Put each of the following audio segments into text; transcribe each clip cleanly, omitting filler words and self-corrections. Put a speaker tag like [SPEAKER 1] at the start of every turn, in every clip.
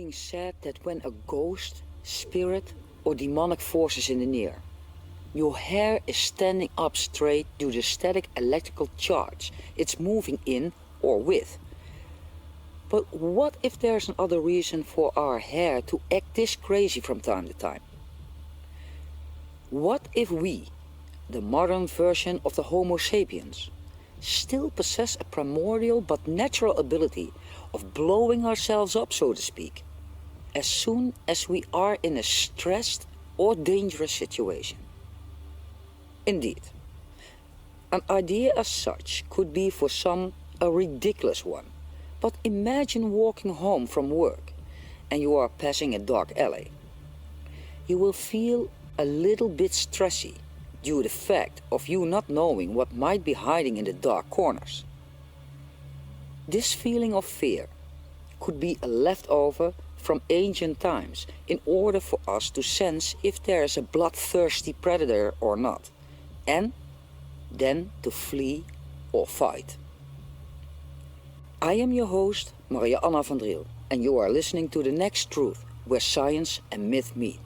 [SPEAKER 1] being said that when a ghost, spirit, or demonic force is in the near, your hair is standing up straight due to static electrical charge it's moving in or with. But what if there's another reason for our hair to act this crazy from time to time? What if we, the modern version of the Homo Sapiens, still possess a primordial but natural ability of blowing ourselves up, so to speak, as soon as we are in a stressed or dangerous situation? Indeed, an idea as such could be for some a ridiculous one, but imagine walking home from work and you are passing a dark alley. You will feel a little bit stressy due to the fact of you not knowing what might be hiding in the dark corners. This feeling of fear could be a leftover from ancient times in order for us to sense if there is a bloodthirsty predator or not, and then to flee or fight. I am your host, Maria Anna van Driel, and you are listening to The Nextruth, where science and myth meet.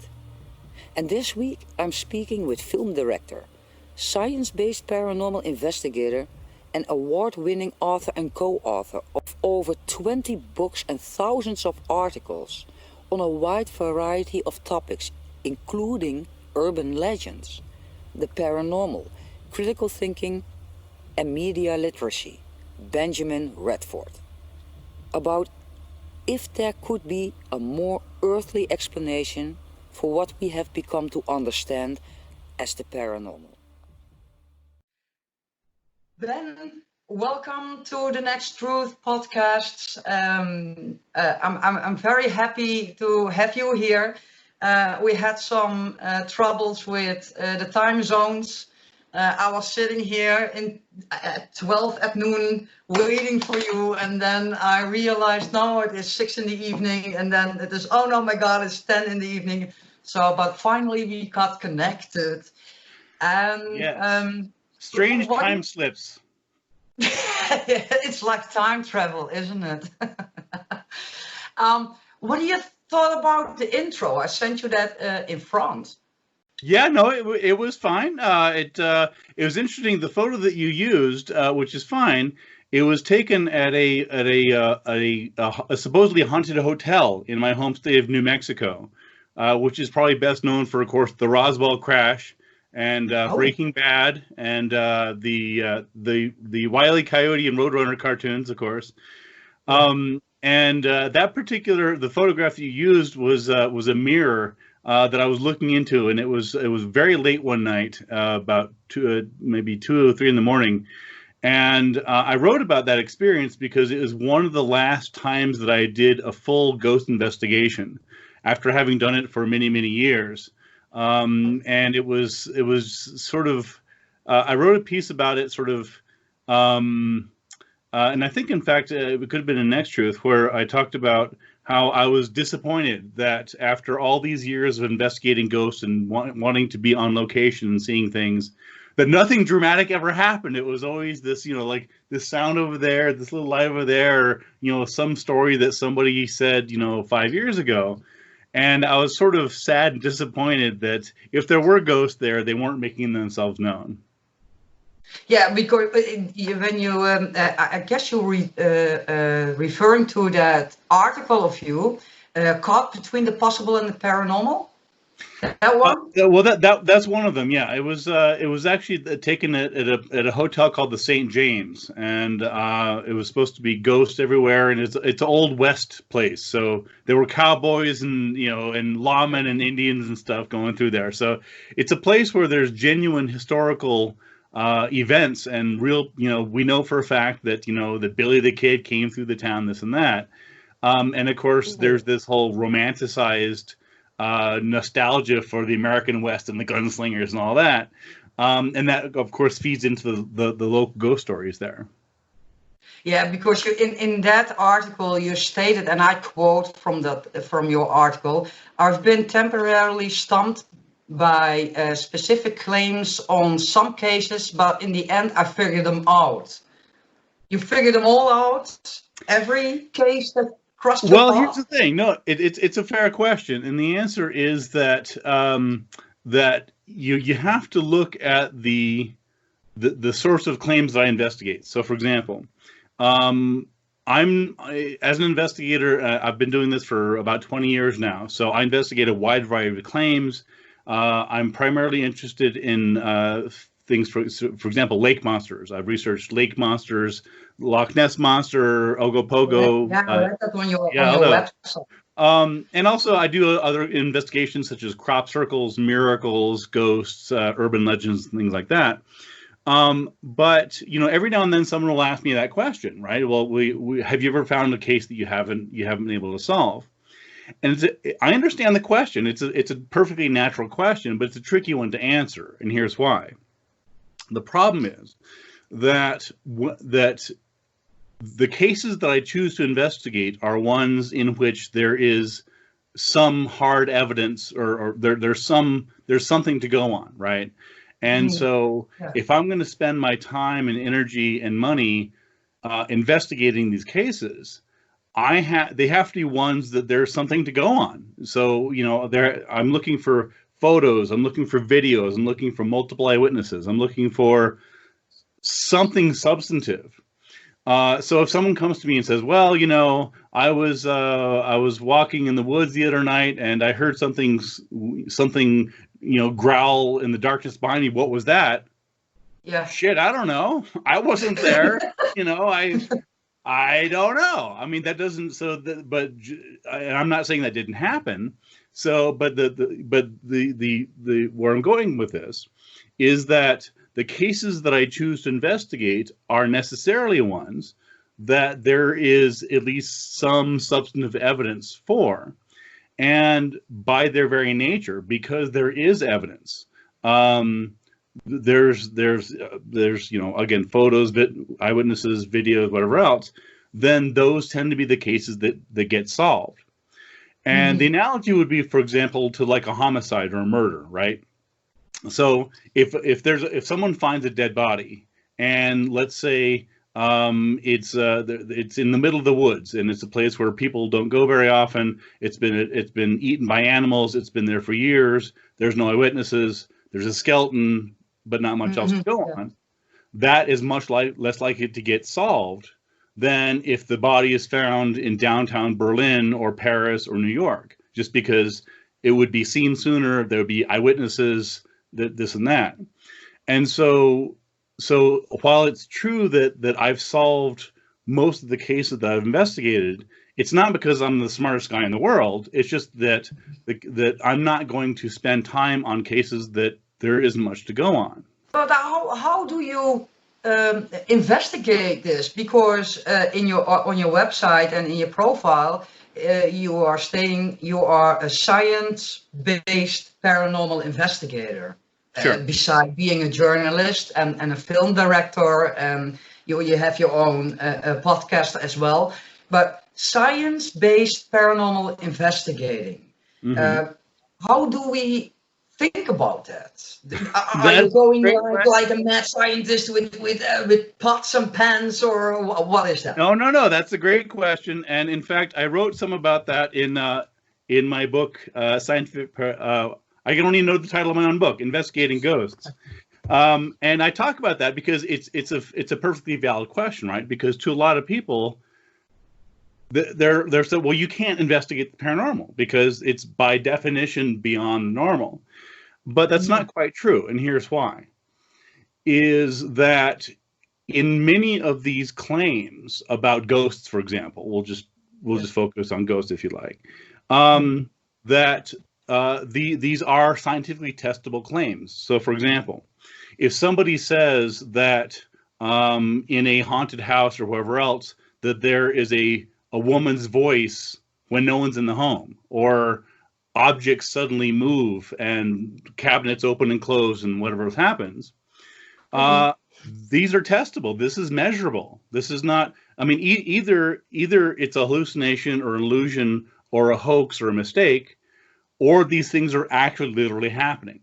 [SPEAKER 1] And this week I'm speaking with film director, science-based paranormal investigator, and award-winning author and co-author of over 20 books and thousands of articles on a wide variety of topics, including urban legends, the paranormal, critical thinking, and media literacy, Benjamin Radford. About if there could be a more earthly explanation for what we have become to understand as the paranormal. Ben, welcome to the Nextruth podcast. I'm very happy to have you here. We had some troubles with the time zones. I was sitting here at 12 at noon waiting for you, and then I realized, no, it is 6 in the evening, and then it is, oh no, my God, it's 10 in the evening. So, but finally we got connected. And
[SPEAKER 2] yes. Strange time slips.
[SPEAKER 1] It's like time travel, isn't it? What do you thought about the intro? I sent you that in front.
[SPEAKER 2] Yeah, no, it was fine. It was interesting. The photo that you used, which is fine, it was taken at a supposedly haunted hotel in my home state of New Mexico, which is probably best known for, of course, the Roswell crash and Breaking Bad and the Wile E. Coyote and Roadrunner cartoons, of course. That particular the photograph that you used was a mirror that I was looking into, and it was very late one night, about maybe 2 or 3 in the morning, and I wrote about that experience because it was one of the last times that I did a full ghost investigation after having done it for many years, and it was sort of I wrote a piece about it sort of. And I think, in fact, it could have been in Nextruth, where I talked about how I was disappointed that after all these years of investigating ghosts and wanting to be on location and seeing things, that nothing dramatic ever happened. It was always this, like this sound over there, this little light over there, or, some story that somebody said, 5 years ago. And I was sort of sad and disappointed that if there were ghosts there, they weren't making themselves known.
[SPEAKER 1] Yeah, because when you, I guess you're referring to that article of you, Caught Between the Possible and the Paranormal. That one?
[SPEAKER 2] Well, that's one of them. Yeah, it was actually taken at a hotel called the St. James, and it was supposed to be ghosts everywhere, and it's an old West place, so there were cowboys and and lawmen and Indians and stuff going through there. So it's a place where there's genuine historical events and real, we know for a fact that, that Billy the Kid came through the town, this and that. And of course, there's this whole romanticized nostalgia for the American West and the gunslingers and all that. And that, of course, feeds into the local ghost stories there.
[SPEAKER 1] Yeah, because you in that article you stated, and I quote from your article, I've been temporarily stumped by specific claims on some cases, but in the end I figured them out. You figured them all out? Every case that
[SPEAKER 3] crossed your
[SPEAKER 2] Well, here's
[SPEAKER 3] path?
[SPEAKER 2] the thing. No, it's a fair question, and the answer is that that you have to look at the source of claims that I investigate. So, for example, um, as an investigator, I've been doing this for about 20 years now. So I investigate a wide variety of claims. I'm primarily interested in things, for example, lake monsters. I've researched lake monsters, Loch Ness monster, Ogopogo.
[SPEAKER 3] Yeah, I read that on
[SPEAKER 2] Yeah,
[SPEAKER 3] your
[SPEAKER 2] although
[SPEAKER 3] website.
[SPEAKER 2] and also I do other investigations such as crop circles, miracles, ghosts, urban legends, things like that. But every now and then someone will ask me that question, right? Well, we have you ever found a case that you haven't been able to solve? And I understand the question. It's a perfectly natural question, but it's a tricky one to answer, and here's why. The problem is that that the cases that I choose to investigate are ones in which there is some hard evidence, or there's something to go on, right? And so
[SPEAKER 3] Yeah.
[SPEAKER 2] if I'm going to spend my time and energy and money investigating these cases, they have to be ones that there's something to go on. So I'm looking for photos, I'm looking for videos, I'm looking for multiple eyewitnesses, I'm looking for something substantive. So if someone comes to me and says, "Well, I was walking in the woods the other night and I heard something growl in the darkness behind me. What was that?"
[SPEAKER 3] Yeah.
[SPEAKER 2] Shit, I don't know. I wasn't there. I don't know. I mean, that doesn't. But I'm not saying that didn't happen. So, but the where I'm going with this is that the cases that I choose to investigate are necessarily ones that there is at least some substantive evidence for. And by their very nature, because there is evidence, there's again, photos, eyewitnesses, videos, whatever else, then those tend to be the cases that get solved. And the analogy would be, for example, to like a homicide or a murder, right? So if someone finds a dead body, and let's say it's in the middle of the woods, and it's a place where people don't go very often. It's been eaten by animals. It's been there for years. There's no eyewitnesses. There's a skeleton, but not much else to go on. That is much less likely to get solved than if the body is found in downtown Berlin or Paris or New York, just because it would be seen sooner. There would be eyewitnesses. This and that. And so while it's true that I've solved most of the cases that I've investigated, it's not because I'm the smartest guy in the world. It's just that I'm not going to spend time on cases that there isn't much to go on.
[SPEAKER 3] But how do you investigate this? Because on your website and in your profile, you are stating you are a science-based paranormal investigator.
[SPEAKER 2] Sure.
[SPEAKER 3] Beside being a journalist and a film director, and you have your own podcast as well. But science-based paranormal investigating. How do we think about that? Are you going like a mad scientist with pots and pans, or what is that?
[SPEAKER 2] No. That's a great question, and in fact, I wrote some about that in my book, Scientific. I can only know the title of my own book, Investigating Ghosts. And I talk about that because it's a perfectly valid question, right? Because to a lot of people, they're said, well, you can't investigate the paranormal because it's by definition beyond normal. But that's not quite true, and here's why. Is that in many of these claims about ghosts, for example, we'll just focus on ghosts if you like, that these are scientifically testable claims. So, for example, if somebody says that in a haunted house or wherever else that there is a woman's voice when no one's in the home, or objects suddenly move and cabinets open and close and whatever happens, these are testable. This is measurable. This is not. I mean, either it's a hallucination or an illusion or a hoax or a mistake, or these things are actually literally happening.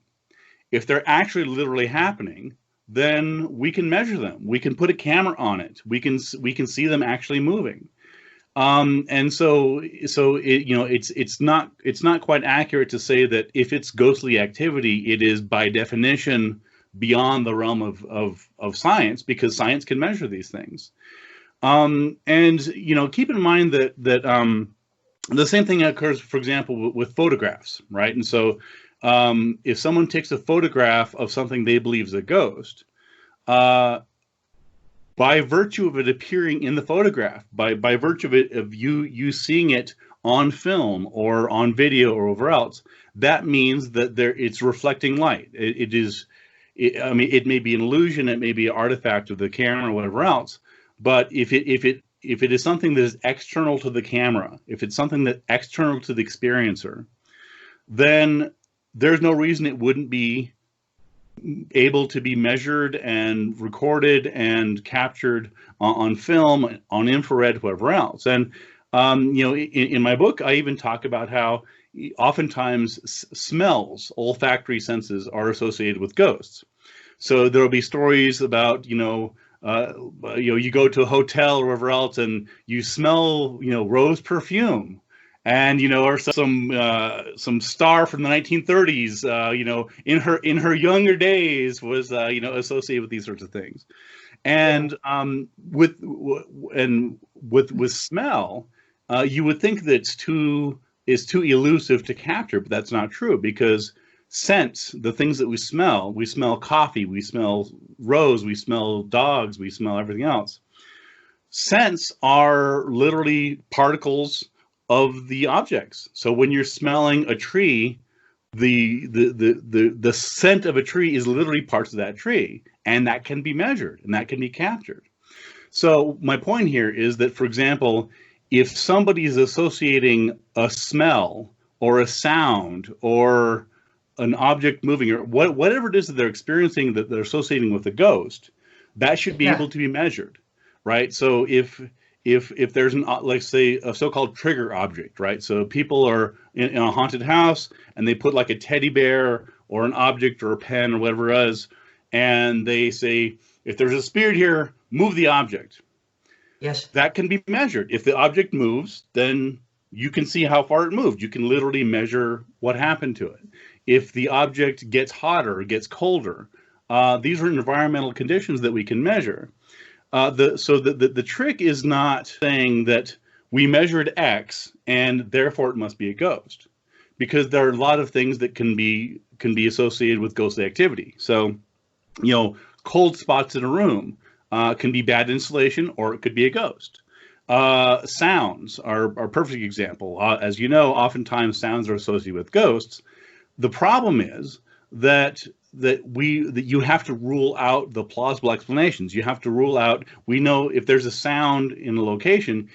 [SPEAKER 2] If they're actually literally happening, then we can measure them. We can put a camera on it. We can see them actually moving. And so it's not quite accurate to say that if it's ghostly activity, it is by definition beyond the realm of science, because science can measure these things. And keep in mind that the same thing occurs, for example, with photographs, right? And so if someone takes a photograph of something they believe is a ghost, by virtue of it appearing in the photograph, by virtue of you seeing it on film or on video or wherever else, that means that it's reflecting light. It may be an illusion, it may be an artifact of the camera or whatever else, but if it is something that is external to the camera, if it's something that's external to the experiencer, then there's no reason it wouldn't be able to be measured and recorded and captured on film, on infrared, whatever else. And in my book, I even talk about how oftentimes smells, olfactory senses, are associated with ghosts. So there will be stories about you go to a hotel or wherever else and you smell rose perfume. And or some star from the 1930s, in her younger days was associated with these sorts of things, and with smell, you would think that it's too elusive to capture, but that's not true, because scents, the things that we smell coffee, we smell rose, we smell dogs, we smell everything else. Scents are literally particles of the objects. So when you're smelling a tree, the scent of a tree is literally parts of that tree, and that can be measured and that can be captured. So my point here is that, for example, if somebody is associating a smell or a sound or an object moving or whatever it is that they're experiencing that they're associating with a ghost, that should be able to be measured, right? So if there's let's say a so-called trigger object, right? So people are in a haunted house and they put like a teddy bear or an object or a pen or whatever it is, and they say, if there's a spirit here, move the object.
[SPEAKER 3] Yes. That
[SPEAKER 2] can be measured. If the object moves, then you can see how far it moved. You can literally measure what happened to it. If the object gets hotter or gets colder, these are environmental conditions that we can measure. The trick is not saying that we measured X and therefore it must be a ghost, because there are a lot of things that can be associated with ghostly activity. So, cold spots in a room can be bad insulation, or it could be a ghost. Sounds are a perfect example. As you know, oftentimes sounds are associated with ghosts. The problem is that you have to rule out the plausible explanations. You have to rule out, we know if there's a sound in a location,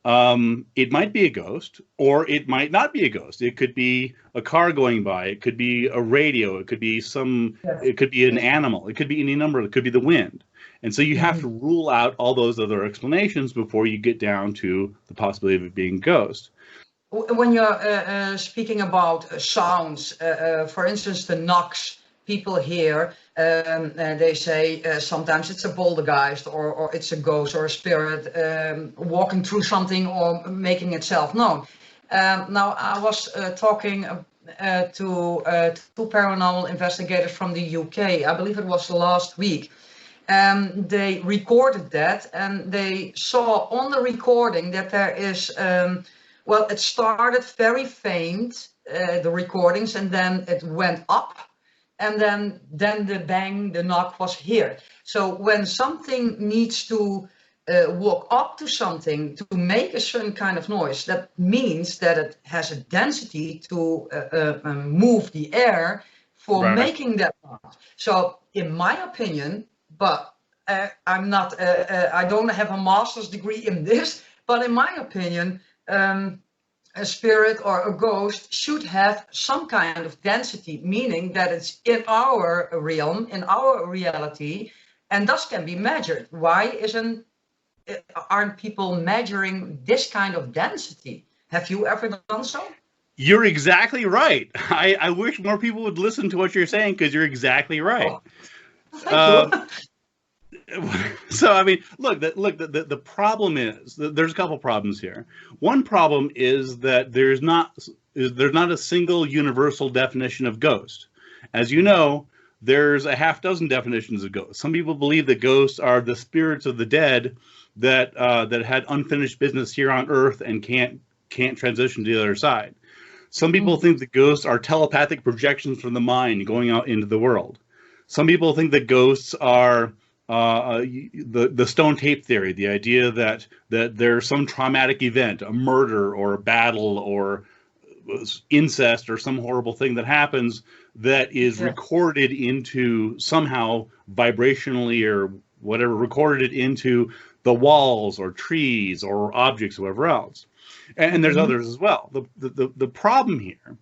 [SPEAKER 2] it might be a ghost or it might not be a ghost. It could be a car going by, it could be a radio, it could be it could be an animal, it could be any number, it could be the wind. And so you have to rule out all those other explanations before you get down to the possibility of it being a ghost.
[SPEAKER 3] When you're speaking about sounds, for instance, the knocks people hear, they say sometimes it's a poltergeist or it's a ghost or a spirit walking through something or making itself known. Now, I was talking to two paranormal investigators from the UK. I believe it was last week. They recorded that, and they saw on the recording that there is, it started very faint, the recordings, and then it went up, and then the bang, the knock was here. So when something needs to walk up to something to make a certain kind of noise, that means that it has a density to move the air for making that noise. So in my opinion, but I'm not, I don't have a master's degree in this, but in my opinion, a spirit or a ghost should have some kind of density, meaning that it's in our realm, in our reality, and thus can be measured. Why aren't people measuring this kind of density? Have you ever done so?
[SPEAKER 2] You're exactly right. I wish more people would listen to what you're saying, because you're exactly right.
[SPEAKER 3] Oh, thank you.
[SPEAKER 2] So I mean, the problem is there's a couple problems here. One problem is that there's not a single universal definition of ghost. As you know, there's a half dozen definitions of ghosts. Some people believe that ghosts are the spirits of the dead that had unfinished business here on Earth and can't transition to the other side. Some people think that ghosts are telepathic projections from the mind going out into the world. Some people think that ghosts are the stone tape theory, the idea that there's some traumatic event, a murder or a battle or incest or some horrible thing that happens that is recorded into somehow vibrationally or whatever, recorded into the walls or trees or objects or whatever else. And there's others as well. The problem here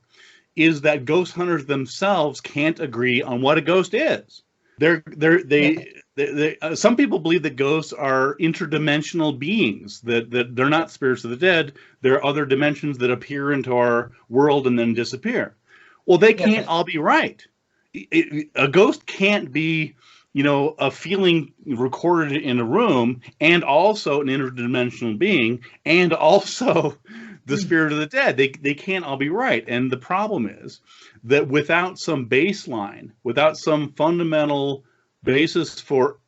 [SPEAKER 2] is that ghost hunters themselves can't agree on what a ghost is. Some people believe that ghosts are interdimensional beings, that they're not spirits of the dead. There are other dimensions that appear into our world and then disappear. Well, they can't all be right. A ghost can't be, a feeling recorded in a room and also an interdimensional being and also the spirit of the dead. They can't all be right. And the problem is that without some baseline, without some fundamental basis for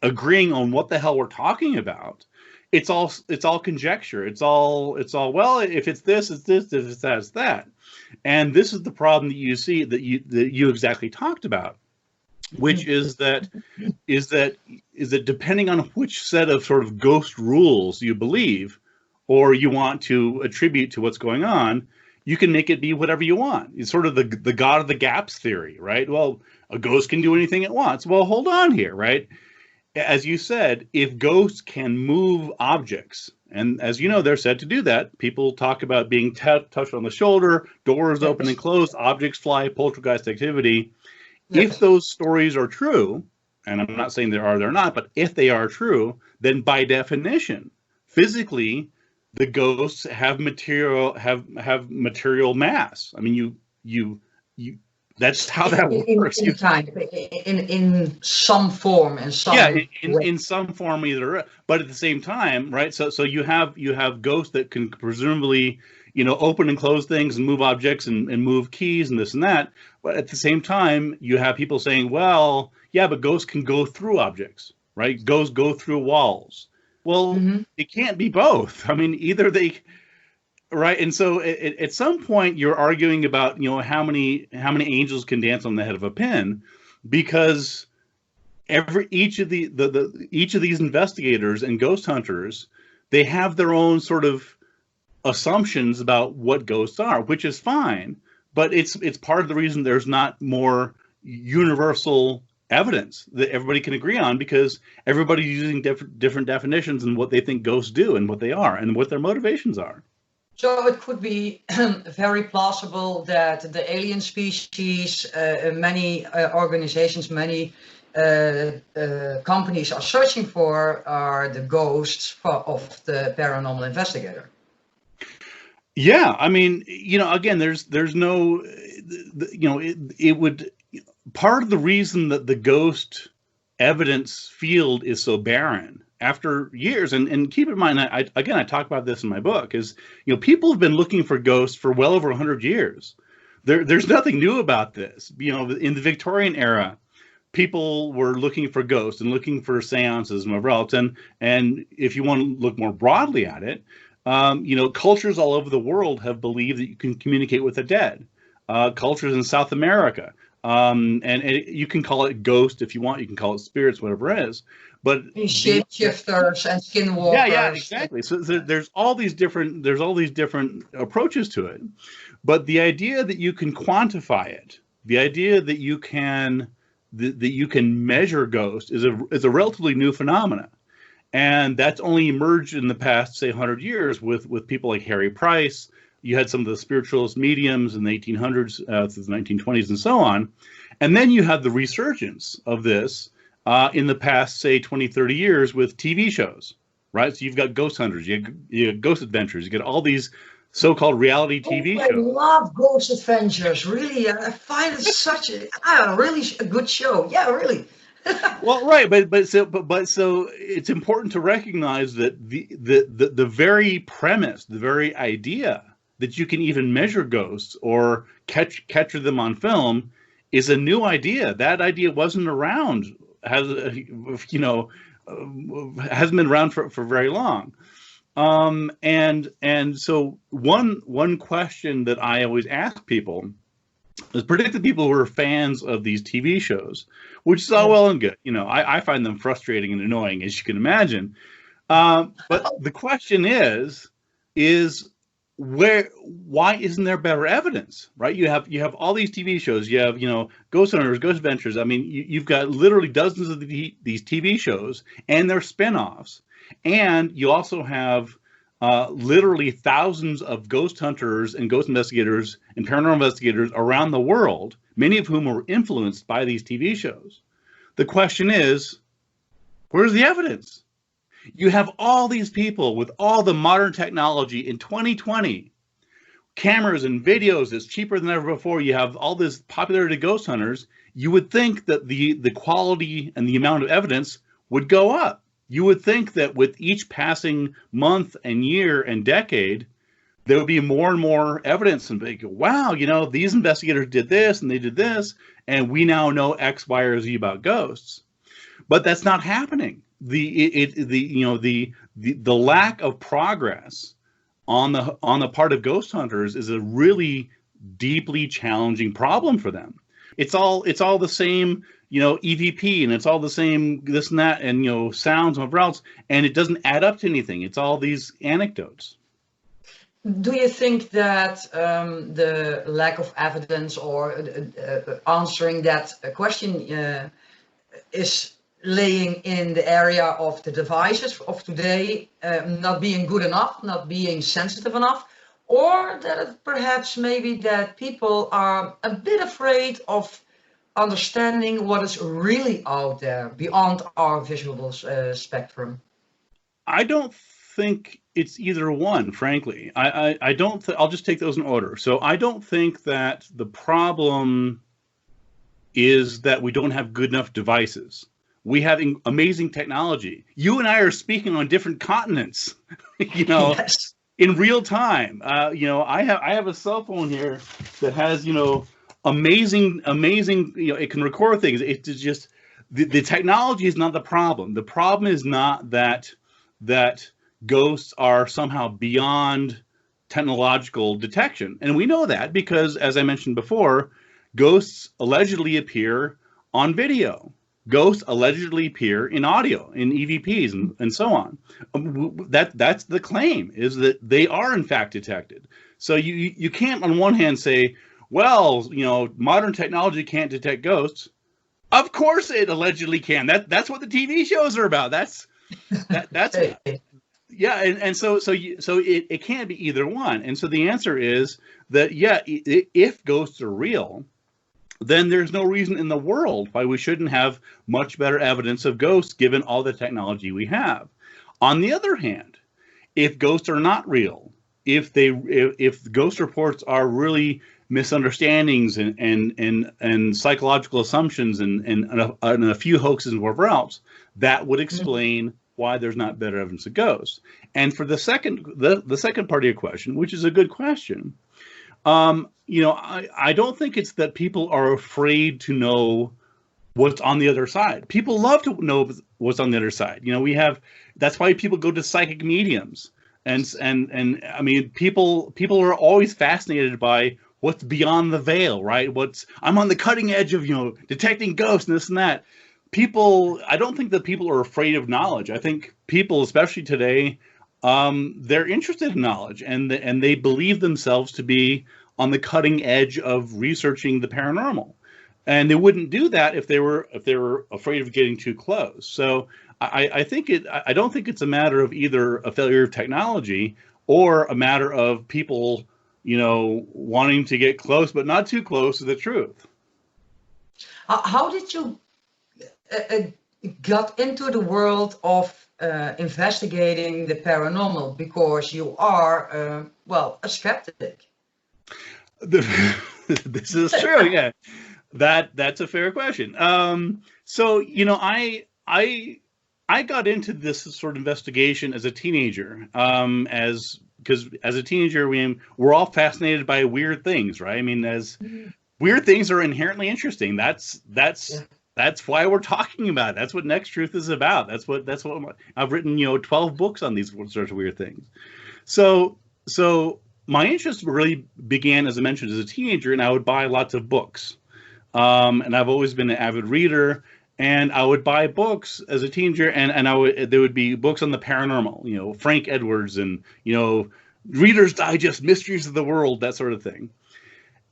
[SPEAKER 2] agreeing on what the hell we're talking about, it's all conjecture. It's all well, if it's this, it's this. If it's that, it's that. And this is the problem that you see that you exactly talked about, which is that depending on which set of sort of ghost rules you believe or you want to attribute to what's going on, you can make it be whatever you want. It's sort of the God of the gaps theory, right? Well, a ghost can do anything it wants. Well, hold on here, right? As you said, if ghosts can move objects, and as you know, they're said to do that. People talk about being touched on the shoulder, doors open and close, objects fly, poltergeist activity. If those stories are true, and I'm not saying they're not, but if they are true, then by definition, physically, the ghosts have material mass. I mean, you that's how that works.
[SPEAKER 3] In some form, in
[SPEAKER 2] some form either. But at the same time, right? So you have ghosts that can presumably, open and close things and move objects and move keys and this and that. But at the same time, you have people saying, well, yeah, but ghosts can go through objects, right? Ghosts go through walls. Well, it can't be both. I mean, either they, right? And so at some point, you're arguing about, how many angels can dance on the head of a pin, because each of these investigators and ghost hunters, they have their own sort of assumptions about what ghosts are, which is fine, but it's part of the reason there's not more universal evidence that everybody can agree on, because everybody's using different definitions and what they think ghosts do and what they are and what their motivations are.
[SPEAKER 3] So it could be very plausible that the alien species, many organizations, many companies are searching for are the ghosts of the paranormal investigator.
[SPEAKER 2] Yeah, I mean, again, there's no, it would, part of the reason that the ghost evidence field is so barren after years, and keep in mind, I talk about this in my book, is, people have been looking for ghosts for well over 100 years. There's nothing new about this. In the Victorian era, people were looking for ghosts and looking for seances and whatever else. And if you want to look more broadly at it, cultures all over the world have believed that you can communicate with the dead. Cultures in South America, you can call it ghost if you want. You can call it spirits, whatever it is. But
[SPEAKER 3] shapeshifters and skinwalkers.
[SPEAKER 2] Yeah, exactly. So there's all these different approaches to it. But the idea that you can quantify it, the idea that you can measure ghosts is a relatively new phenomena. And that's only emerged in the past, say, 100 years with people like Harry Price. You had some of the spiritualist mediums in the 1800s, through the 1920s, and so on. And then you had the resurgence of this in the past, say, 20, 30 years with TV shows, right? So you've got Ghost Hunters, you have Ghost Adventures, you get all these so-called reality TV shows. I
[SPEAKER 3] love Ghost Adventures, really. I find it such a really a good show. Yeah, really.
[SPEAKER 2] Well, right, but so it's important to recognize that the very premise, the very idea that you can even measure ghosts or capture them on film is a new idea. That idea wasn't around, has you know hasn't been around for very long. And so one question that I always ask people is, particularly people who are fans of these TV shows, which is all well and good. I find them frustrating and annoying, as you can imagine. But the question is why isn't there better evidence, right? You have all these TV shows. You have, Ghost Hunters, Ghost Adventures. I mean, you've got literally dozens of these TV shows and their spinoffs. And you also have literally thousands of ghost hunters and ghost investigators and paranormal investigators around the world, many of whom were influenced by these TV shows. The question is, where's the evidence? You have all these people with all the modern technology in 2020, cameras and videos that's cheaper than ever before. You have all this popularity of ghost hunters. You would think that the quality and the amount of evidence would go up. You would think that with each passing month and year and decade, there would be more and more evidence, and they go, wow, these investigators did this and they did this, and we now know X, Y, or Z about ghosts. But that's not happening. The lack of progress on the part of ghost hunters is a really deeply challenging problem for them. It's all the same, EVP, and it's all the same this and that, and sounds and whatever else, and it doesn't add up to anything. It's all these anecdotes.
[SPEAKER 3] Do you think that the lack of evidence or answering that question is laying in the area of the devices of today not being good enough, not being sensitive enough, or that it perhaps maybe that people are a bit afraid of understanding what is really out there beyond our visual spectrum?
[SPEAKER 2] I don't think it's either one, frankly. I don't. I'll just take those in order. So I don't think that the problem is that we don't have good enough devices. We have amazing technology. You and I are speaking on different continents,
[SPEAKER 3] Yes.
[SPEAKER 2] in real time. I have a cell phone here that has, amazing, it can record things. It's just the technology is not the problem. The problem is not that ghosts are somehow beyond technological detection. And we know that because, as I mentioned before, ghosts allegedly appear on video. Ghosts allegedly appear in audio, in EVPs, and so on. That's the claim, is that they are in fact detected. So you can't on one hand say, well, modern technology can't detect ghosts. Of course it allegedly can. That's what the TV shows are about. That's yeah, and so it can't be either one. And so the answer is that, yeah, if ghosts are real, then there's no reason in the world why we shouldn't have much better evidence of ghosts given all the technology we have. On the other hand, if ghosts are not real, if ghost reports are really misunderstandings and psychological assumptions and a few hoaxes and whatever else, that would explain why there's not better evidence of ghosts. And for the second part of your question, which is a good question, I don't think it's that people are afraid to know what's on the other side. People love to know what's on the other side. That's why people go to psychic mediums. And I mean, people are always fascinated by what's beyond the veil, right? I'm on the cutting edge of, detecting ghosts and this and that. I don't think that people are afraid of knowledge. I think people, especially today, they're interested in knowledge, and they believe themselves to be on the cutting edge of researching the paranormal, and they wouldn't do that if they were afraid of getting too close. So I don't think it's a matter of either a failure of technology or a matter of people, wanting to get close but not too close to the truth.
[SPEAKER 3] How did you got into the world of investigating the paranormal? Because you are, a skeptic.
[SPEAKER 2] This is true, yeah. That's a fair question. So I got into this sort of investigation as a teenager. As Because as a teenager, we're all fascinated by weird things, right? I mean, as weird things are inherently interesting. That's why we're talking about it. That's what Nextruth is about. That's what I've written. 12 books on these sorts of weird things. So my interest really began, as I mentioned, as a teenager, and I would buy lots of books. And I've always been an avid reader, and I would buy books as a teenager, and there would be books on the paranormal, Frank Edwards, and Reader's Digest, Mysteries of the World, that sort of thing.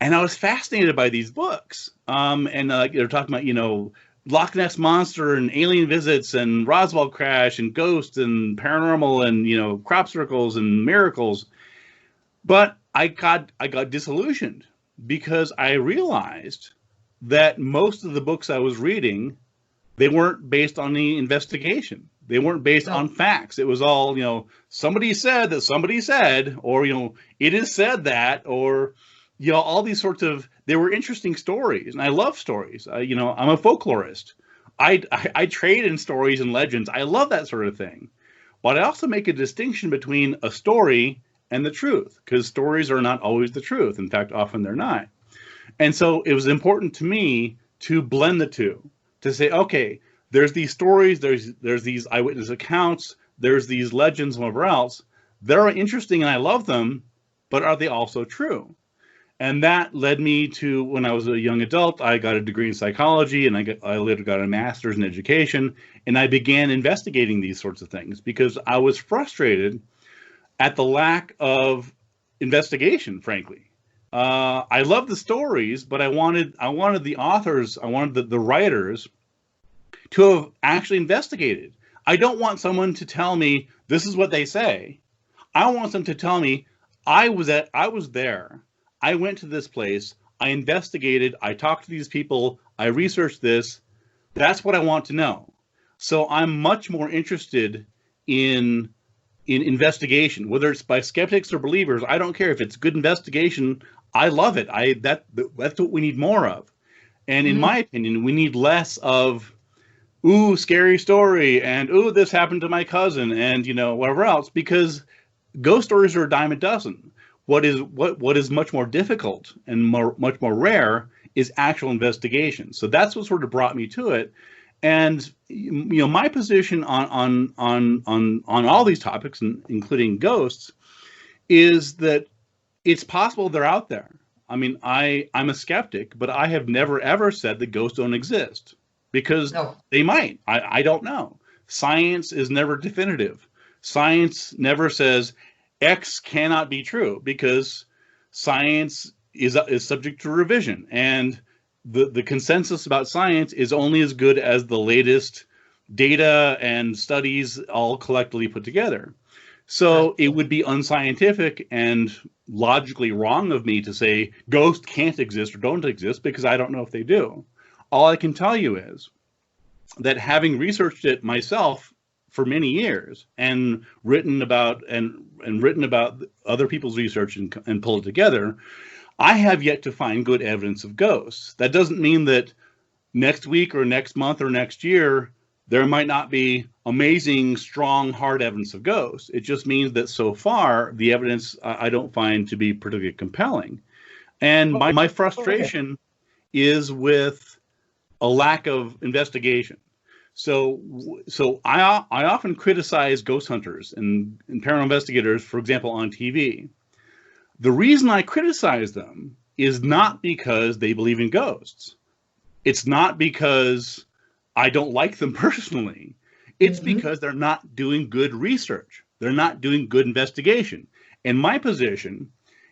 [SPEAKER 2] And I was fascinated by these books. And they're talking about Loch Ness Monster and alien visits and Roswell crash and ghosts and paranormal and crop circles and miracles. But I got disillusioned because I realized that most of the books I was reading, they weren't based on the investigation. They weren't based on facts. It was all, somebody said that somebody said, or, it is said that, or, all these sorts of, they were interesting stories. And I love stories. I'm a folklorist. I trade in stories and legends. I love that sort of thing. But I also make a distinction between a story and the truth, because stories are not always the truth. In fact, often they're not. And so it was important to me to blend the two, to say, okay, there's these stories, there's these eyewitness accounts, there's these legends, whatever else. They're interesting and I love them, but are they also true? And that led me to, when I was a young adult, I got a degree in psychology, and I later got a master's in education, and I began investigating these sorts of things because I was frustrated at the lack of investigation, frankly. I love the stories, but I wanted the authors, I wanted the writers to have actually investigated. I don't want someone to tell me this is what they say. I want them to tell me I was there. I went to this place. I investigated. I talked to these people. I researched this. That's what I want to know. So I'm much more interested in investigation, whether it's by skeptics or believers. I don't care if it's good investigation. I love it. That's what we need more of. And in my opinion, we need less of, ooh, scary story, and ooh, this happened to my cousin, and whatever else, because ghost stories are a dime a dozen. What is much more difficult and much more rare is actual investigation. So that's what sort of brought me to it. And my position on all these topics, including ghosts, is that it's possible they're out there. I mean, I'm a skeptic, but I have never ever said that ghosts don't exist, because they might. I don't know. Science is never definitive. Science never says X cannot be true, because science is subject to revision, and the consensus about science is only as good as the latest data and studies all collectively put together. So it would be unscientific and logically wrong of me to say ghosts can't exist or don't exist, because I don't know if they do. All I can tell you is that, having researched it myself for many years and written about other people's research and pulled it together, I have yet to find good evidence of ghosts. That doesn't mean that next week or next month or next year there might not be amazing, strong, hard evidence of ghosts. It just means that so far the evidence I don't find to be particularly compelling. And my frustration is with a lack of investigation. So I often criticize ghost hunters and paranormal investigators, for example, on TV. The reason I criticize them is not because they believe in ghosts. It's not because I don't like them personally. It's because they're not doing good research. They're not doing good investigation. And my position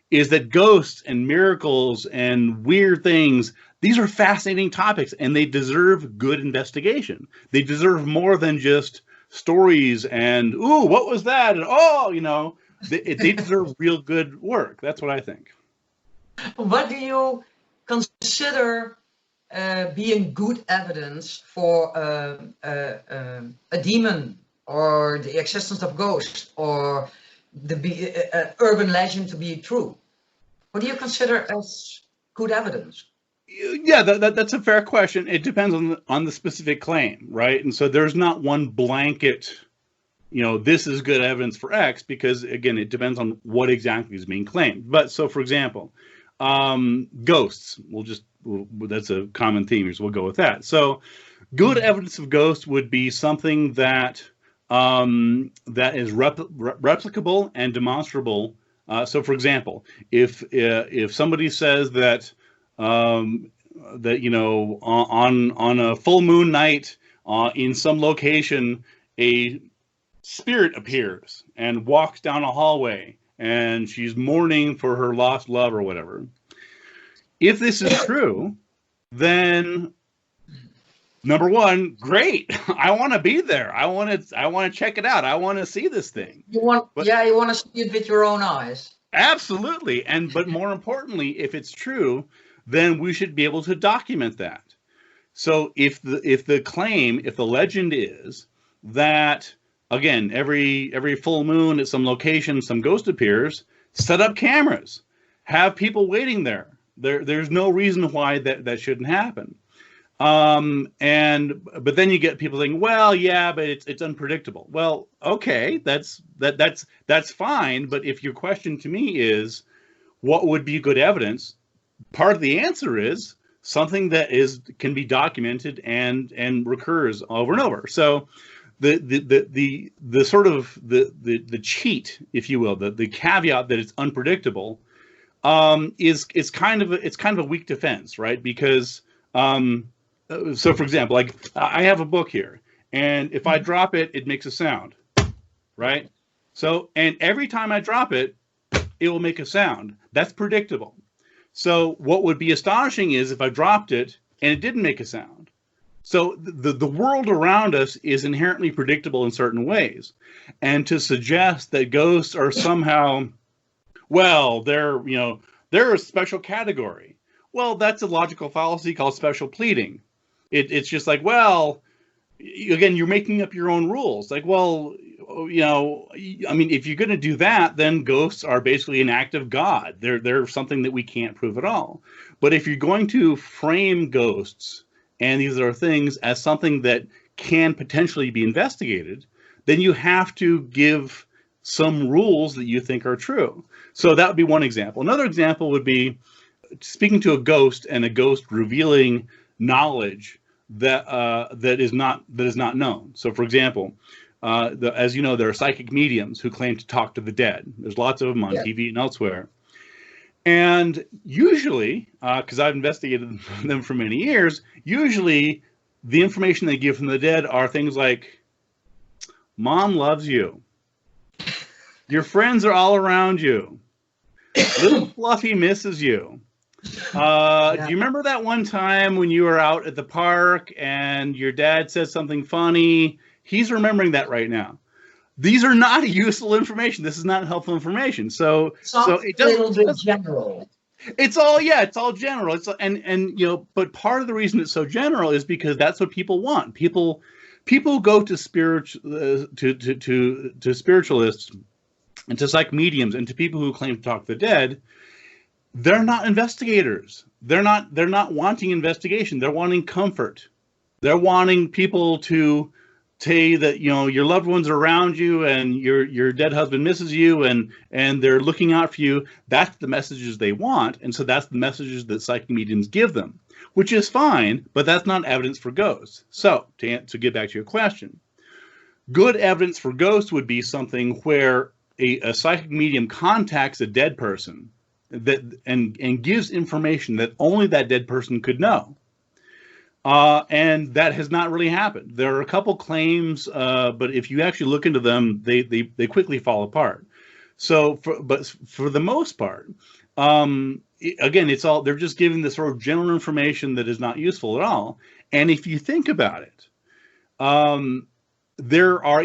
[SPEAKER 2] is that ghosts and miracles and weird things, these are fascinating topics, and they deserve good investigation. They deserve more than just stories and, ooh, what was that? And, oh, they deserve real good work. That's what I think.
[SPEAKER 3] What do you consider being good evidence for a demon, or the existence of ghosts, or the urban legend to be true? What do you consider as good evidence?
[SPEAKER 2] Yeah, that's a fair question. It depends on the specific claim, right? And so there's not one blanket, this is good evidence for X, because again, it depends on what exactly is being claimed. But so, for example, ghosts. That's a common theme, so we'll go with that. So, good evidence of ghosts would be something that that is replicable and demonstrable. So, for example, if somebody says that on a full moon night in some location, a spirit appears and walks down a hallway, and she's mourning for her lost love or whatever. If this is true, then number one, great. I want to be there. I want to check it out. I want to see this thing.
[SPEAKER 3] You want to see it with your own eyes.
[SPEAKER 2] Absolutely. But more importantly, if it's true, then we should be able to document that. So if the legend is that, again, every full moon at some location, some ghost appears, set up cameras, have people waiting there. There's no reason why that shouldn't happen. But then you get people saying, well, yeah, but it's unpredictable. Well, okay, that's fine. But if your question to me is, what would be good evidence? Part of the answer is something that can be documented and recurs over and over. So the sort of the cheat, if you will, the caveat that it's unpredictable, is kind of a weak defense, right? Because so, for example, like I have a book here, and if I drop it, it makes a sound, right? So, and every time I drop it, it will make a sound. That's predictable. So what would be astonishing is if I dropped it and it didn't make a sound. So the world around us is inherently predictable in certain ways. And to suggest that ghosts are somehow, well, they're a special category. Well, that's a logical fallacy called special pleading. It's just like, well, again, you're making up your own rules. Like, well, I mean, if you're going to do that, then ghosts are basically an act of God. They're something that we can't prove at all. But if you're going to frame ghosts and these are things as something that can potentially be investigated, then you have to give some rules that you think are true. So that would be one example. Another example would be speaking to a ghost and a ghost revealing knowledge that is not known. So, for example, as you know, there are psychic mediums who claim to talk to the dead. There's lots of them on TV and elsewhere. And usually, because I've investigated them for many years, usually the information they give from the dead are things like, Mom loves you. Your friends are all around you. Little Fluffy misses you. Do you remember that one time when you were out at the park and your dad said something funny? He's remembering that right now. These are not useful information. This is not helpful information. So it does a little bit general. It's all general. But part of the reason it's so general is because that's what people want. People go to to spiritualists and to psych mediums and to people who claim to talk to the dead. They're not investigators. They're not wanting investigation. They're wanting comfort. They're wanting people to say that your loved ones are around you and your dead husband misses you and they're looking out for you. That's the messages they want, and so that's the messages that psychic mediums give them, which is fine, but that's not evidence for ghosts. So to get back to your question, good evidence for ghosts would be something where a psychic medium contacts a dead person and gives information that only that dead person could know. And that has not really happened. There are a couple claims, but if you actually look into them, they quickly fall apart. So, for the most part, again, they're just giving this sort of general information that is not useful at all. And if you think about it, there are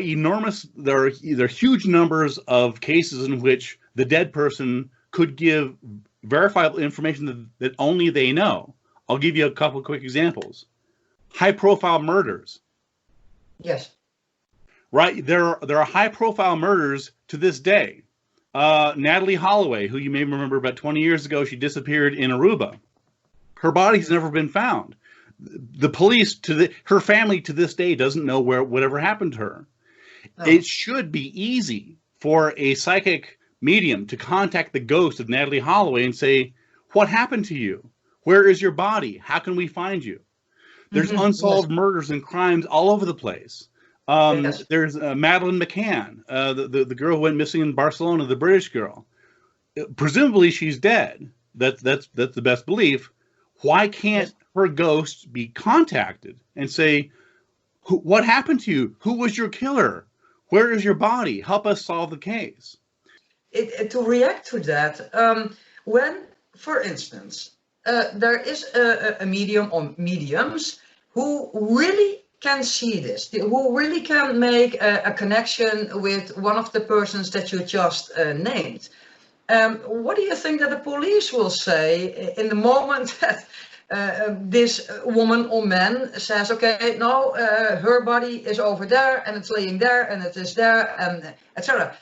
[SPEAKER 2] huge numbers of cases in which the dead person could give verifiable information that only they know. I'll give you a couple of quick examples. High-profile murders.
[SPEAKER 3] Yes.
[SPEAKER 2] Right. There are high-profile murders to this day. Natalie Holloway, who you may remember about 20 years ago, she disappeared in Aruba. Her body's never been found. The police, her family to this day doesn't know whatever happened to her.
[SPEAKER 3] Oh.
[SPEAKER 2] It should be easy for a psychic medium to contact the ghost of Natalie Holloway and say, what happened to you? Where is your body? How can we find you? There's unsolved murders and crimes all over the place.
[SPEAKER 3] Yes.
[SPEAKER 2] There's Madeleine McCann, the girl who went missing in Barcelona, the British girl. Presumably she's dead. That's the best belief. Why can't her ghost be contacted and say, what happened to you? Who was your killer? Where is your body? Help us solve the case.
[SPEAKER 3] To react to that, when, for instance, there is a medium or mediums who really can see this, who really can make a connection with one of the persons that you just named. What do you think that the police will say in the moment that this woman or man says, okay, no, her body is over there and it's laying there and it is there, and etc.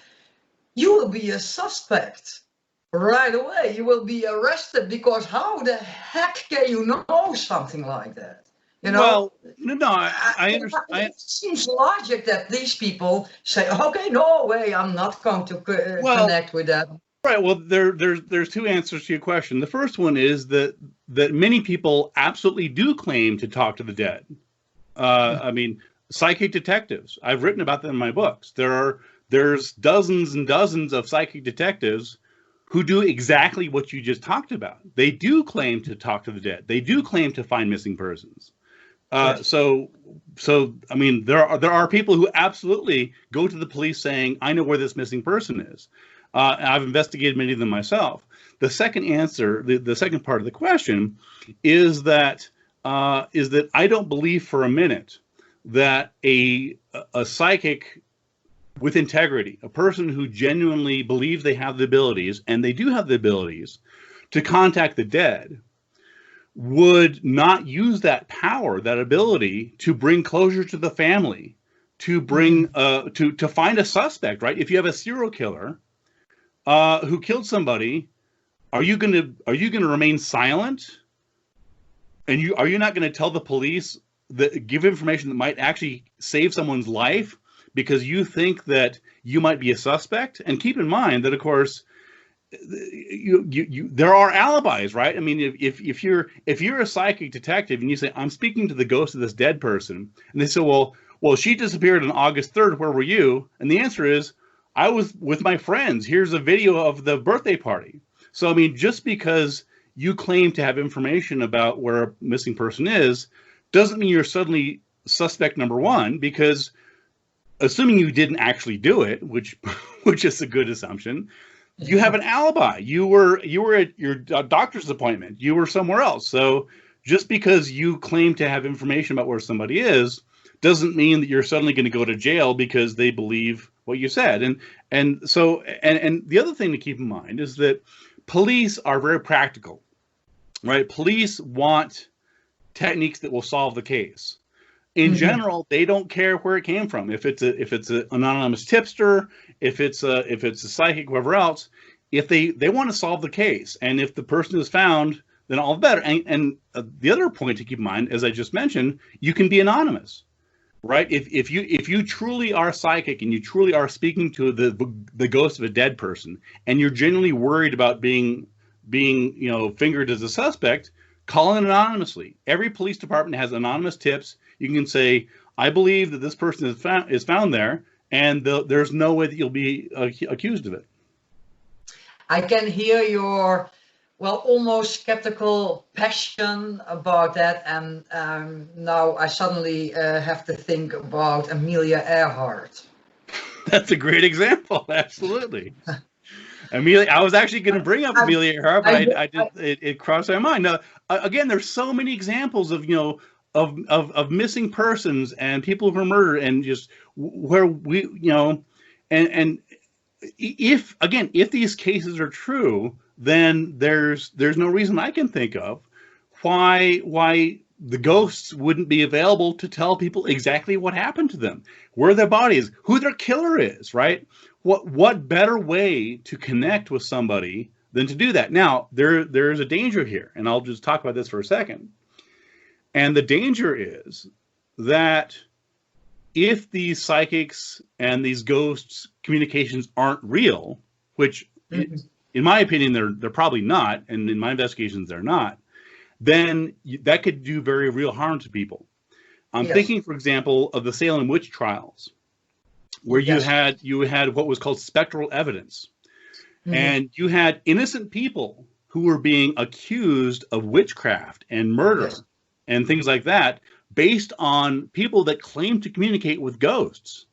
[SPEAKER 3] You will be a suspect right away. You will be arrested, because how the heck can you know something like that? You know?
[SPEAKER 2] Well, no, I understand.
[SPEAKER 3] It seems logic that these people say, okay, no way, I'm not going to connect with that.
[SPEAKER 2] Right. Well, there's two answers to your question. The first one is that many people absolutely do claim to talk to the dead. I mean, psychic detectives. I've written about them in my books. There's dozens and dozens of psychic detectives who do exactly what you just talked about. They do claim to talk to the dead. They do claim to find missing persons.
[SPEAKER 3] Yes.
[SPEAKER 2] So I mean, there are people who absolutely go to the police saying, I know where this missing person is. I've investigated many of them myself. The second answer, the second part of the question, is that I don't believe for a minute that a psychic with integrity, a person who genuinely believes they have the abilities, and they do have the abilities, to contact the dead, would not use that power, that ability, to bring closure to the family, to bring to find a suspect. Right? If you have a serial killer who killed somebody, are you going to remain silent? And are you not going to tell the police that give information that might actually save someone's life because you think that you might be a suspect? And keep in mind that, of course, there are alibis, right? I mean, if you're a psychic detective and you say, I'm speaking to the ghost of this dead person, and they say, well, she disappeared on August 3rd. Where were you? And the answer is, I was with my friends. Here's a video of the birthday party. So, I mean, just because you claim to have information about where a missing person is, doesn't mean you're suddenly suspect number one, because assuming you didn't actually do it, which is a good assumption, you have an alibi. You were at your doctor's appointment. You were somewhere else. So just because you claim to have information about where somebody is, doesn't mean that you're suddenly going to go to jail because they believe what you said. And the other thing to keep in mind is that police are very practical, right? Police want techniques that will solve the case. In general, they don't care where it came from. If it's an anonymous tipster, if it's a psychic, whoever else, if they want to solve the case, and if the person is found, then all the better. And the other point to keep in mind, as I just mentioned, you can be anonymous, right? If you truly are psychic and you truly are speaking to the ghost of a dead person, and you're genuinely worried about being fingered as a suspect, call in anonymously. Every police department has anonymous tips. You can say, I believe that this person is found there, and there's no way that you'll be accused of it.
[SPEAKER 3] I can hear your, almost skeptical passion about that. And now I suddenly have to think about Amelia Earhart.
[SPEAKER 2] That's a great example. Absolutely. Amelia, I was actually going to bring up Amelia Earhart, but it crossed my mind. Now, again, there's so many examples of, of missing persons and people who are murdered, and just where we, and if these cases are true, then there's no reason I can think of why the ghosts wouldn't be available to tell people exactly what happened to them, where their body is, who their killer is, right? What better way to connect with somebody than to do that. Now, there's a danger here, and I'll just talk about this for a second. And the danger is that if these psychics and these ghosts communications aren't real, which in my opinion they're probably not, and in my investigations they're not, then that could do very real harm to people. I'm thinking, for example, of the Salem witch trials, where you had what was called spectral evidence, and you had innocent people who were being accused of witchcraft and murder and things like that, based on people that claim to communicate with ghosts.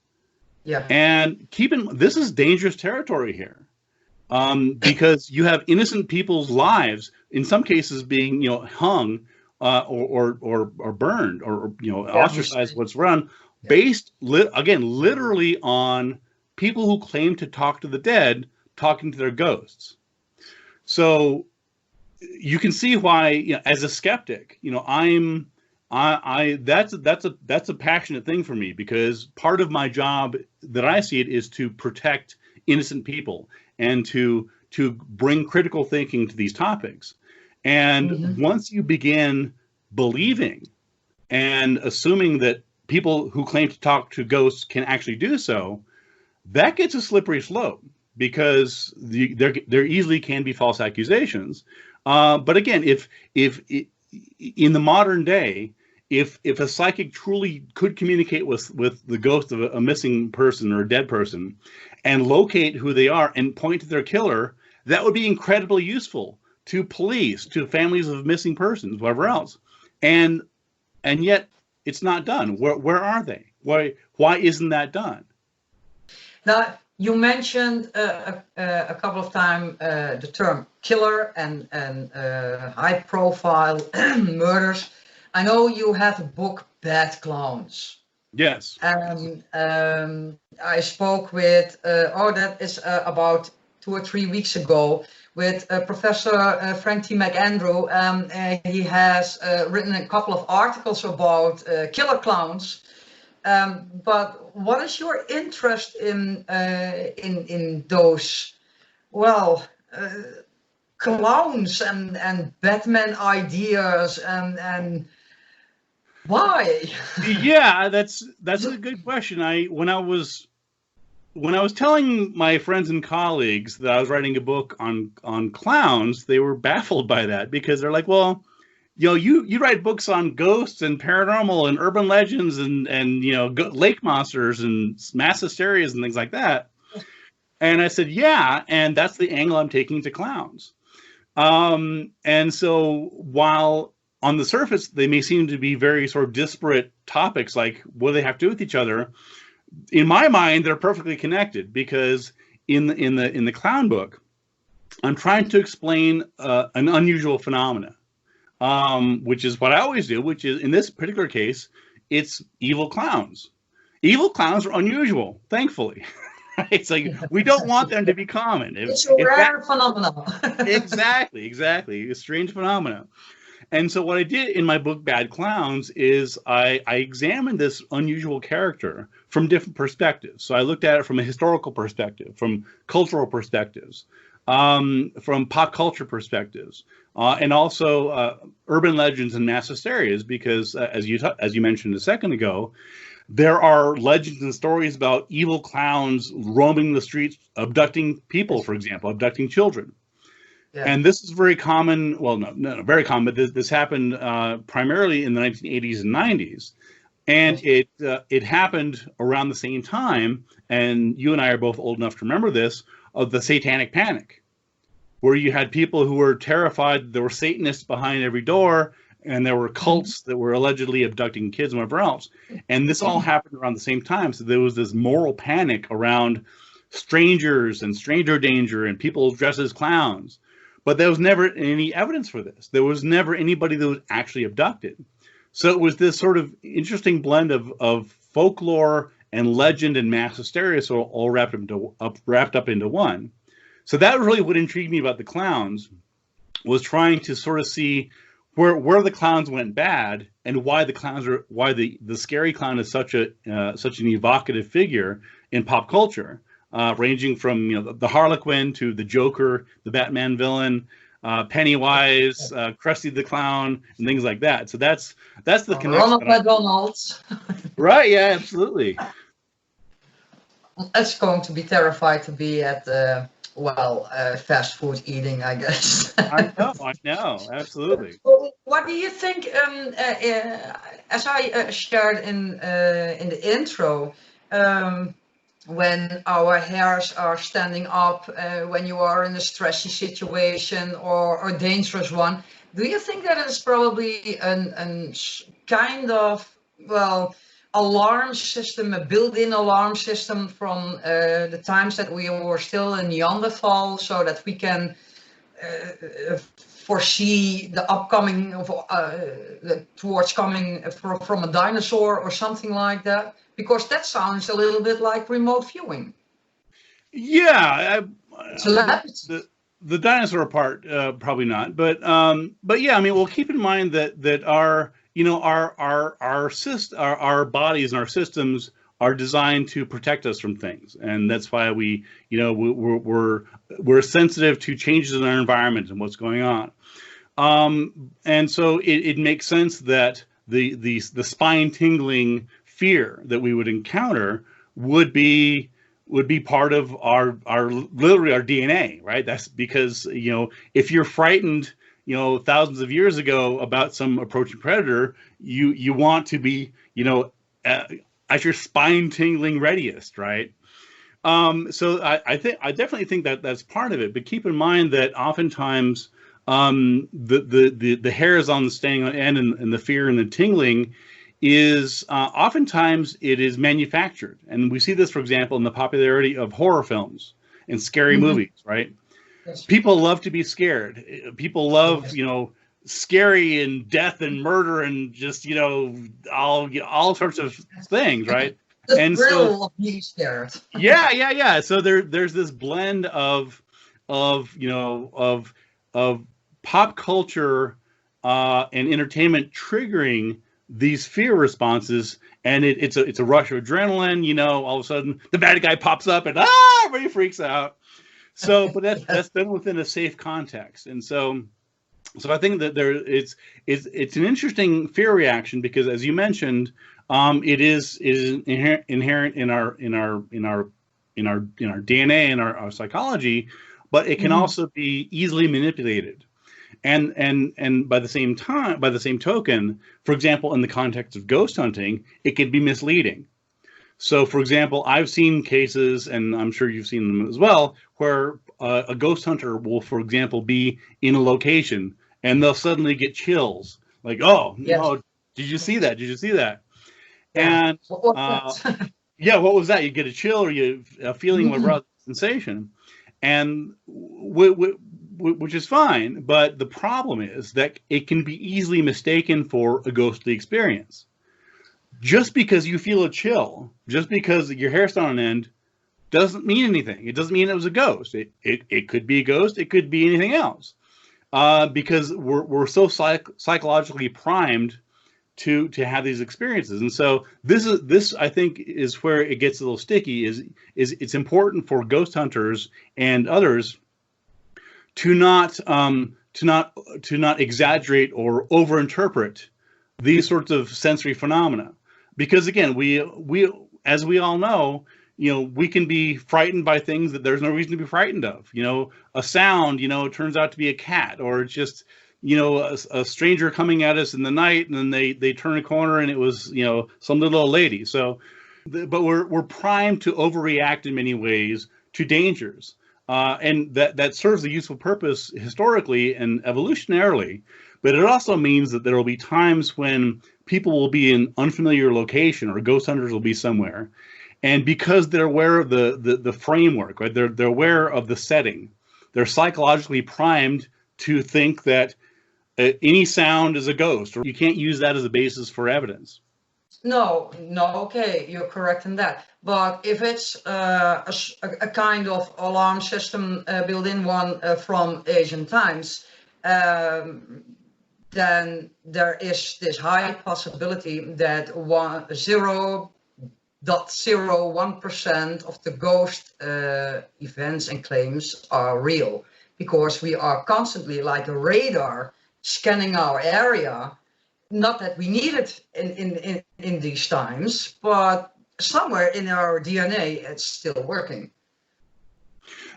[SPEAKER 2] And this is dangerous territory here, because you have innocent people's lives, in some cases, being hung or burned or ostracized, what's run, based literally on people who claim to talk to the dead, talking to their ghosts. So you can see why, as a skeptic, that's a passionate thing for me, because part of my job that I see it is to protect innocent people and to bring critical thinking to these topics. And once you begin believing and assuming that people who claim to talk to ghosts can actually do so, that gets a slippery slope, because there easily can be false accusations. But again, if in the modern day, if a psychic truly could communicate with the ghost of a missing person or a dead person and locate who they are and point to their killer, that would be incredibly useful to police, to families of missing persons, whatever else. And yet it's not done. Where are they? Why isn't that done?
[SPEAKER 3] Now, you mentioned a couple of times the term killer and high profile murders. I know you have a book, Bad Clowns.
[SPEAKER 2] Yes.
[SPEAKER 3] And I spoke with, that is about 2 or 3 weeks ago, with Professor Frank T. McAndrew. He has written a couple of articles about killer clowns. But what is your interest in those, clowns and Batman ideas and why?
[SPEAKER 2] Yeah, that's a good question. When I was telling my friends and colleagues that I was writing a book on clowns, they were baffled by that, because they're like, well, you write books on ghosts and paranormal and urban legends and lake monsters and mass hysterias and things like that. And I said, yeah, and that's the angle I'm taking to clowns. And so while on the surface they may seem to be very sort of disparate topics, like what do they have to do with each other, in my mind they're perfectly connected, because in the clown book I'm trying to explain an unusual phenomena. Which is what I always do, which is, in this particular case, it's evil clowns. Evil clowns are unusual, thankfully. It's like, we don't want them to be common.
[SPEAKER 3] It's a rare phenomenon.
[SPEAKER 2] Exactly. A strange phenomenon. And so what I did in my book, Bad Clowns, is I examined this unusual character from different perspectives. So I looked at it from a historical perspective, from cultural perspectives, from pop culture perspectives, and also urban legends and mass hysterias, because as you mentioned a second ago, there are legends and stories about evil clowns roaming the streets, abducting people, for example, abducting children. Yeah. And this is very common. Well, no, very common. But this happened primarily in the 1980s and 90s, and it happened around the same time. And you and I are both old enough to remember this, of the Satanic Panic, where you had people who were terrified there were Satanists behind every door, and there were cults that were allegedly abducting kids and whatever else. And this all happened around the same time. So there was this moral panic around strangers and stranger danger and people dressed as clowns. But there was never any evidence for this. There was never anybody that was actually abducted. So it was this sort of interesting blend of folklore and legend and mass hysteria, so all wrapped up into one. So that was really what intrigued me about the clowns, was trying to sort of see where the clowns went bad and why the scary clown is such an evocative figure in pop culture. ranging from the Harlequin to the Joker, the Batman villain, Pennywise, Krusty the Clown, and things like that. So that's the connection.
[SPEAKER 3] Ronald McDonald's.
[SPEAKER 2] Right? Yeah, absolutely.
[SPEAKER 3] That's going to be terrified to be at fast food eating, I guess.
[SPEAKER 2] I know, absolutely.
[SPEAKER 3] Well, what do you think? As I shared in the intro, when our hairs are standing up, when you are in a stressy situation or a dangerous one, do you think that it's probably an kind of, well, alarm system, a built-in alarm system from the times that we were still in Neanderthal, so that we can foresee the upcoming towards coming from a dinosaur or something like that? Because that sounds a little bit like remote viewing.
[SPEAKER 2] Yeah,
[SPEAKER 3] Telepathy.
[SPEAKER 2] the dinosaur part probably not, but yeah, I mean, well, keep in mind that our our bodies and our systems are designed to protect us from things, and that's why we're sensitive to changes in our environment and what's going on. And so it makes sense that the spine tingling fear that we would encounter would be part of our literally our DNA, right? That's because if you're frightened thousands of years ago about some approaching predator, you want to be at your spine tingling readiest, right? So I definitely think that that's part of it. But keep in mind that oftentimes the hairs on the standing on end and the fear and the tingling is oftentimes it is manufactured, and we see this, for example, in the popularity of horror films and scary movies, right?
[SPEAKER 3] Yes.
[SPEAKER 2] People love to be scared. People love scary and death and murder and just all sorts of things, right?
[SPEAKER 3] The
[SPEAKER 2] And
[SPEAKER 3] thrill of being scared.
[SPEAKER 2] yeah. So there's this blend of pop culture and entertainment triggering these fear responses, and it's a rush of adrenaline. All of a sudden the bad guy pops up and everybody freaks out. So, but that's done within a safe context, and so I think that it's an interesting fear reaction because, as you mentioned, it is inherent in our DNA and our psychology, but it can also be easily manipulated. And by the same token, for example, in the context of ghost hunting, it can be misleading. So, for example, I've seen cases, and I'm sure you've seen them as well, where a ghost hunter will, for example, be in a location and they'll suddenly get chills, like, "Oh, no, did you see that? Did you see that?"
[SPEAKER 3] Yeah.
[SPEAKER 2] And what was that? You get a chill or a feeling of a sensation, and which is fine, but the problem is that it can be easily mistaken for a ghostly experience. Just because you feel a chill, just because your hair's on end, doesn't mean anything. It doesn't mean it was a ghost. It could be a ghost. It could be anything else, because we're so psychologically primed to have these experiences. And so this I think is where it gets a little sticky. Is it's important for ghost hunters and others to not exaggerate or overinterpret these sorts of sensory phenomena, because again, we as we all know, we can be frightened by things that there's no reason to be frightened of. A sound, turns out to be a cat, or it's just a stranger coming at us in the night, and then they turn a corner and it was some little old lady. So, but we're primed to overreact in many ways to dangers. And that serves a useful purpose historically and evolutionarily, but it also means that there will be times when people will be in unfamiliar location, or ghost hunters will be somewhere, and because they're aware of the framework, right? They're aware of the setting. They're psychologically primed to think that any sound is a ghost, or you can't use that as a basis for evidence.
[SPEAKER 3] No, okay, you're correct in that. But if it's a kind of alarm system, built-in one from ancient times, then there is this high possibility that 0.01% of the ghost events and claims are real, because we are constantly like a radar scanning our area. Not that we need it in these times, but somewhere in our DNA, it's still working.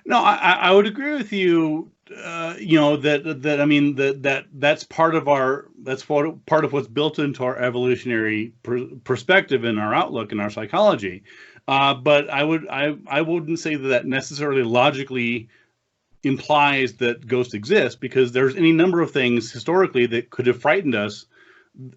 [SPEAKER 2] No, I would agree with you. That's part of part of what's built into our evolutionary perspective and our outlook and our psychology. But I wouldn't say that necessarily logically implies that ghosts exist, because there's any number of things historically that could have frightened us,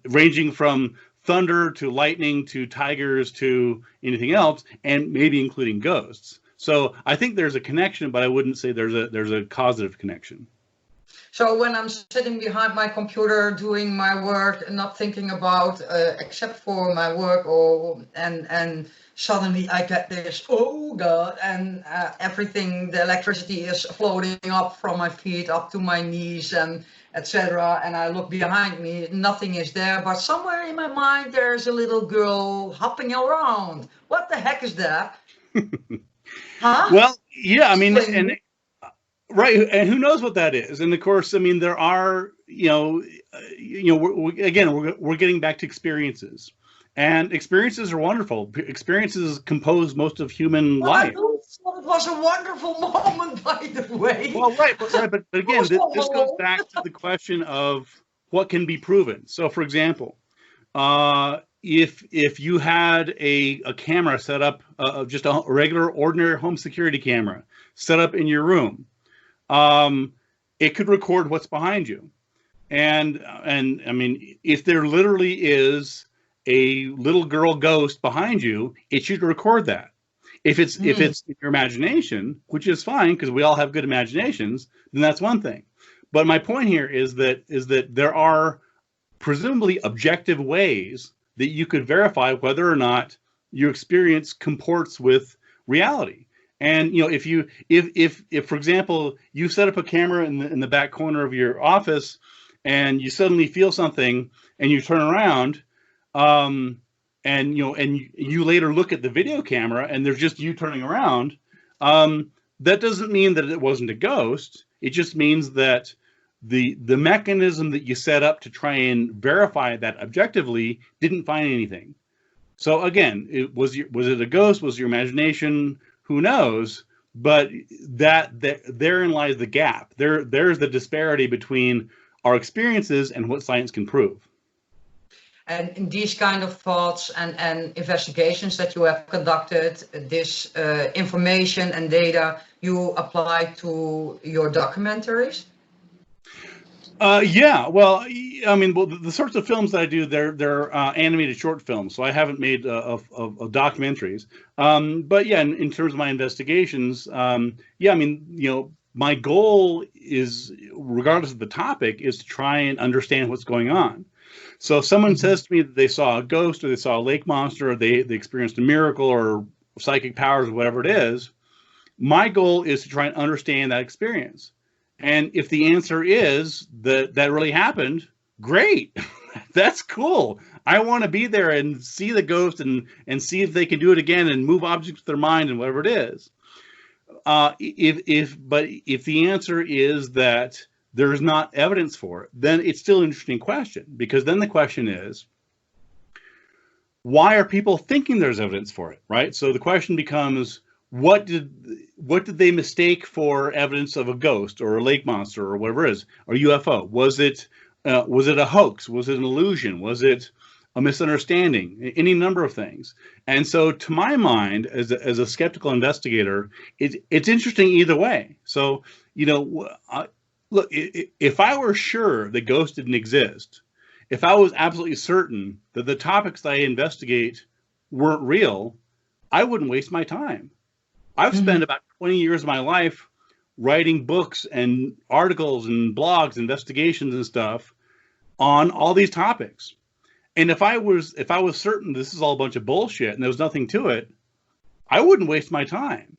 [SPEAKER 2] ranging from thunder to lightning to tigers to anything else, and maybe including ghosts. So I think there's a connection, but I wouldn't say there's a causative connection.
[SPEAKER 3] So when I'm sitting behind my computer doing my work and not thinking about except for my work, and suddenly I get this, oh God, and everything, the electricity is floating up from my feet up to my knees and etc. And I look behind me, nothing is there, but somewhere in my mind there's a little girl hopping around. What the heck is that? Huh?
[SPEAKER 2] Well, yeah, I mean, and right, and who knows what that is? And of course, I mean, there are, we're getting back to experiences, and experiences are wonderful. Experiences compose most of human life.
[SPEAKER 3] It was a wonderful moment, by the way.
[SPEAKER 2] Well, right, but again, this goes back to the question of what can be proven. So, for example, if you had a camera set up, just a regular, ordinary home security camera set up in your room, it could record what's behind you. And I mean, if there literally is a little girl ghost behind you, it should record that. If it's in your imagination, which is fine because we all have good imaginations, then that's one thing. But my point here is that there are presumably objective ways that you could verify whether or not your experience comports with reality. And if for example you set up a camera in the back corner of your office, and you suddenly feel something, and you turn around, and you later look at the video camera, and there's just you turning around, that doesn't mean that it wasn't a ghost. It just means that the mechanism that you set up to try and verify that objectively didn't find anything. So again, was it a ghost? Was it your imagination? Who knows? But therein lies the gap. There's the disparity between our experiences and what science can prove.
[SPEAKER 3] And in these kind of thoughts and investigations that you have conducted, this information and data you apply to your documentaries?
[SPEAKER 2] Yeah, well, I mean, the sorts of films that I do, they're animated short films, so I haven't made documentaries. But yeah, in terms of my investigations, yeah, I mean, my goal is, regardless of the topic, is to try and understand what's going on. So if someone says to me that they saw a ghost, or they saw a lake monster, or they experienced a miracle, or psychic powers, or whatever it is, my goal is to try and understand that experience. And if the answer is that really happened, great. That's cool. I want to be there and see the ghost and see if they can do it again and move objects with their mind and whatever it is. If the answer is that there's not evidence for it, then it's still an interesting question, because then the question is, why are people thinking there's evidence for it, right? So the question becomes, what did they mistake for evidence of a ghost or a lake monster or whatever it is, or UFO? Was it a hoax? Was it an illusion? Was it a misunderstanding? Any number of things. And so, to my mind, as a skeptical investigator, it's interesting either way. So, look, if I were sure that ghosts didn't exist, if I was absolutely certain that the topics that I investigate weren't real, I wouldn't waste my time. I've spent about 20 years of my life writing books and articles and blogs, investigations and stuff on all these topics. And if I was certain this is all a bunch of bullshit and there was nothing to it, I wouldn't waste my time.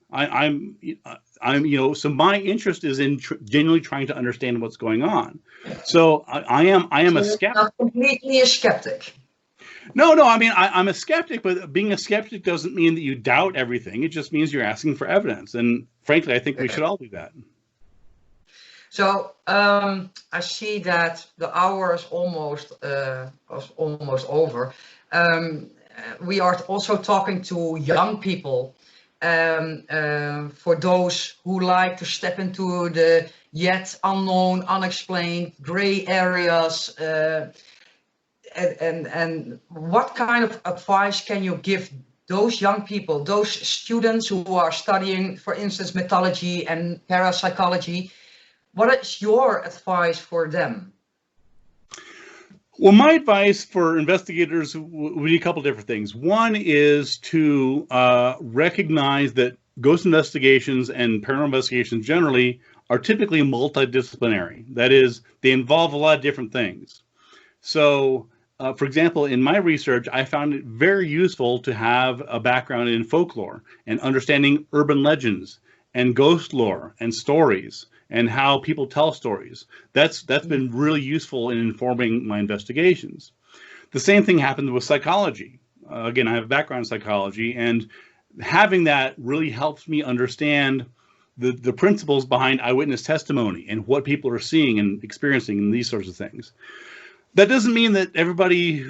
[SPEAKER 2] So my interest is in genuinely trying to understand what's going on. So I am a skeptic.
[SPEAKER 3] Not completely a skeptic.
[SPEAKER 2] No. I mean, I'm a skeptic, but being a skeptic doesn't mean that you doubt everything. It just means you're asking for evidence. And frankly, I think we should all do that.
[SPEAKER 3] So I see that the hour is almost over. We are also talking to young people. For those who like to step into the yet unknown, unexplained gray areas, and what kind of advice can you give those young people, those students who are studying, for instance, mythology and parapsychology? What is your advice for them?
[SPEAKER 2] Well, my advice for investigators would be a couple different things. One is to recognize that ghost investigations and paranormal investigations generally are typically multidisciplinary. That is, they involve a lot of different things. So, for example, in my research, I found it very useful to have a background in folklore and understanding urban legends and ghost lore and stories and how people tell stories. That's been really useful in informing my investigations. The same thing happened with psychology. Again, I have a background in psychology, and having that really helps me understand the principles behind eyewitness testimony and what people are seeing and experiencing and these sorts of things. That doesn't mean that everybody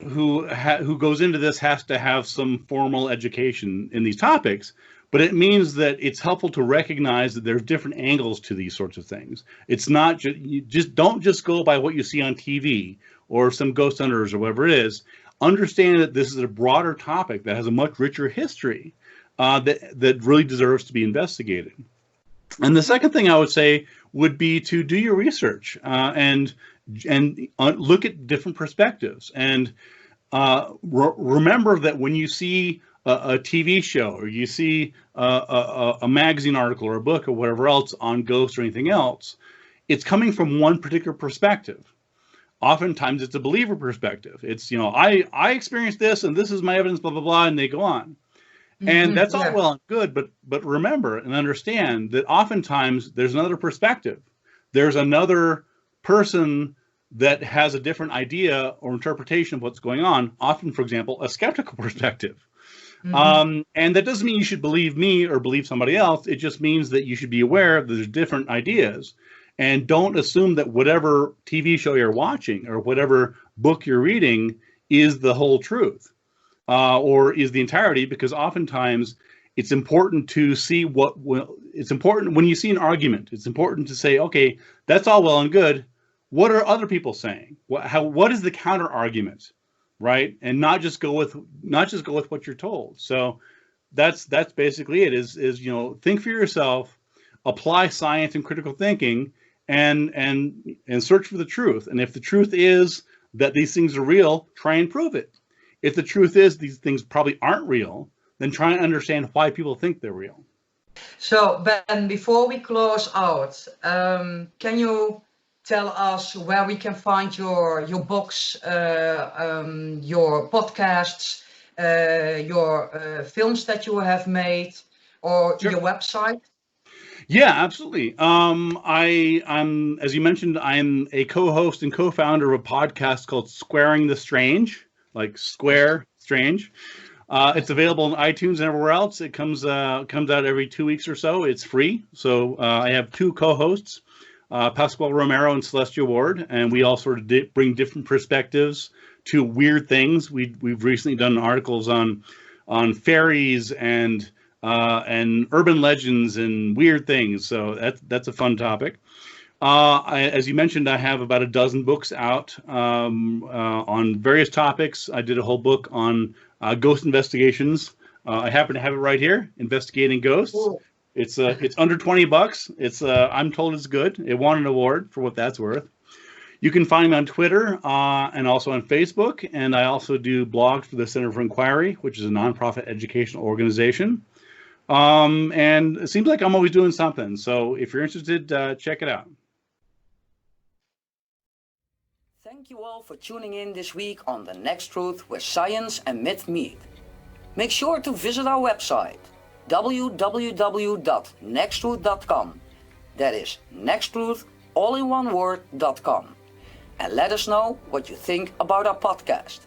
[SPEAKER 2] who goes into this has to have some formal education in these topics, but it means that it's helpful to recognize that there's different angles to these sorts of things. It's not just don't just go by what you see on TV or some ghost hunters or whatever it is. Understand that this is a broader topic that has a much richer history that really deserves to be investigated. And the second thing I would say would be to do your research and look at different perspectives, and remember that when you see a TV show or you see a magazine article or a book or whatever else on ghosts or anything else, it's coming from one particular perspective. Oftentimes it's a believer perspective. It's, I experienced this and this is my evidence, blah, blah, blah, and they go on. And that's all well and good, but remember and understand that oftentimes there's another perspective. There's another person that has a different idea or interpretation of what's going on, often, for example, a skeptical perspective. And that doesn't mean you should believe me or believe somebody else. It just means that you should be aware that there's different ideas, and don't assume that whatever TV show you're watching or whatever book you're reading is the whole truth or is the entirety, because oftentimes it's important to see it's important when you see an argument. It's important to say, okay, that's all well and good. What are other people saying? What is the counter argument? Right, and not just go with what you're told. So that's basically it. Is think for yourself, apply science and critical thinking, and search for the truth. And if the truth is that these things are real, try and prove it. If the truth is these things probably aren't real, then try and understand why people think they're real.
[SPEAKER 3] So Ben, before we close out, can you tell us where we can find your books, your podcasts, your films that you have made, or
[SPEAKER 2] Sure.
[SPEAKER 3] your website?
[SPEAKER 2] Yeah, absolutely. I'm, as you mentioned, I'm a co-host and co-founder of a podcast called Squaring the Strange, like Square Strange. It's available on iTunes and everywhere else. It comes out every 2 weeks or so. It's free. So I have two co-hosts, Pascual Romero and Celestia Ward, and we all sort of bring different perspectives to weird things. We've recently done articles on fairies and urban legends and weird things. So that's a fun topic. As you mentioned, I have about a dozen books out on various topics. I did a whole book on ghost investigations. I happen to have it right here, Investigating Ghosts.
[SPEAKER 3] Cool.
[SPEAKER 2] It's under $20. It's I'm told it's good. It won an award for what that's worth. You can find me on Twitter and also on Facebook. And I also do blogs for the Center for Inquiry, which is a nonprofit educational organization. And it seems like I'm always doing something. So if you're interested, check it out.
[SPEAKER 1] Thank you all for tuning in this week on The Nextruth, where science and myth meet. Make sure to visit our website, www.nextruth.com. That is Nextruth, all in one word, .com. And let us know what you think about our podcast.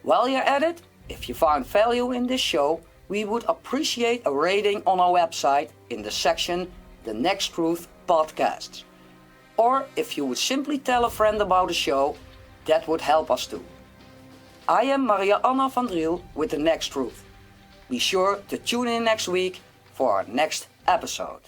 [SPEAKER 1] While you're at it, if you found value in this show, we would appreciate a rating on our website in the section The Nextruth Podcasts. Or if you would simply tell a friend about the show, that would help us too. I am Maria Anna van Driel with The Nextruth. Be sure to tune in next week for our next episode.